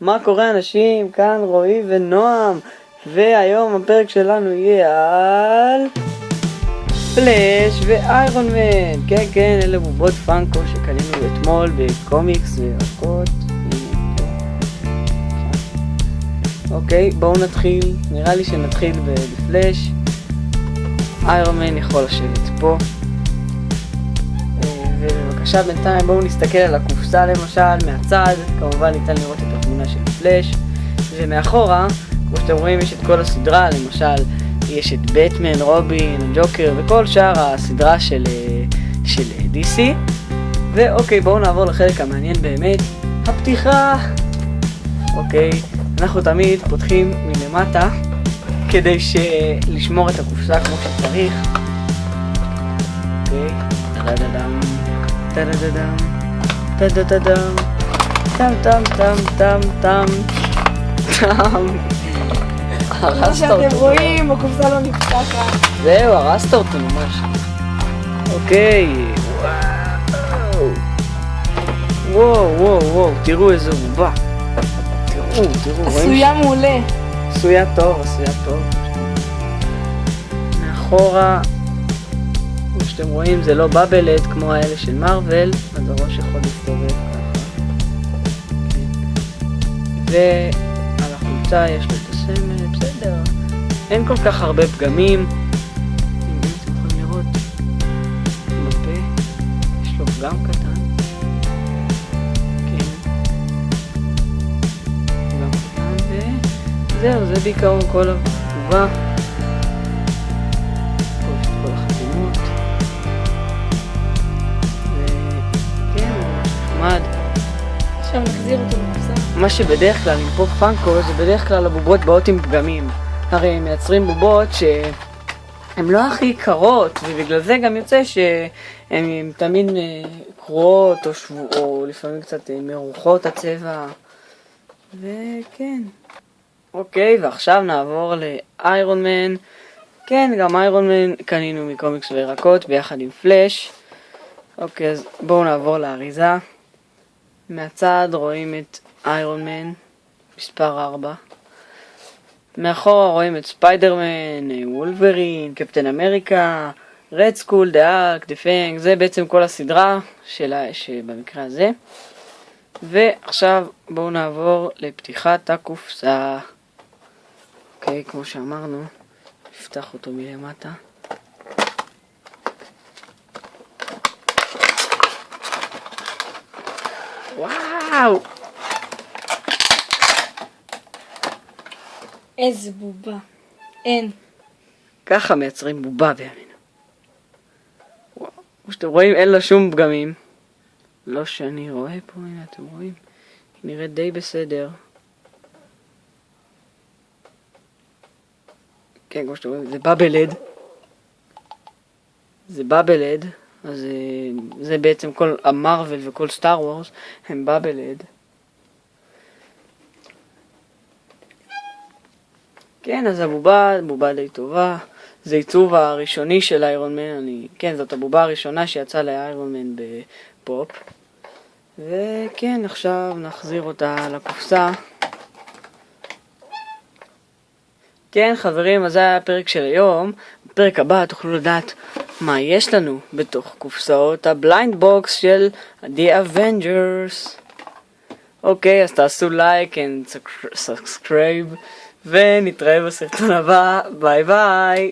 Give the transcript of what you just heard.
מה קורה אנשים? כאן רועי ונועם, והיום הפרק שלנו יהיה על פלאש ואיירון מן. כן, כן, אלה בובות פאנקו שקנינו אתמול בקומיקס וירקות. אוקיי, בואו נתחיל. נראה לי שנתחיל בפלאש. איירון מן יכול לשבת פה. ובבקשה בינתיים בואו נסתכל על הקופסה למשל מהצד. כמובן ניתן לראות את התמונה של פלאש, ומאחורה כמו שאתם רואים יש את כל הסדרה. למשל יש את בטמן, רובין, ג'וקר וכל שאר הסדרה של DC. ואוקיי, בואו נעבור לחלק המעניין באמת, הפתיחה. אוקיי, אנחנו תמיד פותחים מלמטה כדי לשמור את הקופסה כמו שצריך. אוקיי, טה-דה-דם, טה-דה-דם, טה-דה-דם, טם-טם-טם-טם-טם. כמו שאתם רואים, הקופסה לא נפתחת. זהו, הרסת אותו ממש. אוקיי, וואו, תראו איזה בובה. תראו, עשויה מעולה. עשויה טוב. מאחורה, כמו שאתם רואים, זה לא בבלד כמו האלה של מרוול, אז הראש יכול להסתובב ככה. ועל החולצה יש לו את הסמל, בסדר. אין כל כך הרבה פגמים. אם אתם יכולים לראות, בפה יש לו פגם קטן. זהו, זה בעיקרון כל התגובה. פה יש את כל החתימות. וכן, הוא ממש נחמד. עכשיו נחזיר אותו לקופסה. מה שבדרך כלל עם פופ פאנקו זה בדרך כלל הבובות באות עם פגמים. הרי הם מייצרים בובות שהן לא הכי קרות, ובגלל זה גם יוצא שהן תמיד קרועות או לפעמים קצת מרוחות הצבע. וכן. אוקיי, ועכשיו נעבור לאיירון מן. כן, גם איירון מן קנינו מקומיקס וירקות ביחד עם פלאש. אוקיי, אז בואו נעבור לאריזה. מהצד רואים את איירון מן, מספר 4. מאחורה רואים את ספיידרמן, וולברין, קפטן אמריקה, רד סקול, דה ארק, דה פנג. זה בעצם כל הסדרה שבמקרה הזה. ועכשיו בואו נעבור לפתיחת הקופסה. אוקיי, כמו שאמרנו, נפתח אותו מלמטה. וואו! איזה בובה. אין. ככה מייצרים בובה בימינו. וואו, כמו שאתם רואים אין לה שום פגמים. לא שאני רואה פה, הנה אתם רואים. היא נראית די בסדר. כן, כמו שאתם רואים, זה בבלד. אז זה בעצם כל המרוול וכל סטאר וורס הם בבלד. כן, אז בובה די טובה. זה עיצוב הראשוני של איירון מן. כן, זאת הבובה הראשונה שיצאה לאיירון מן בפופ. וכן, עכשיו נחזיר אותה לקופסה. כן חברים, אז זה היה הפרק של היום. בפרק הבא תוכלו לדעת מה יש לנו בתוך קופסאות הבליינד בוקס של The Avengers. אוקיי, אז תעשו לייק and subscribe, ונתראה בסרטון הבא. ביי ביי.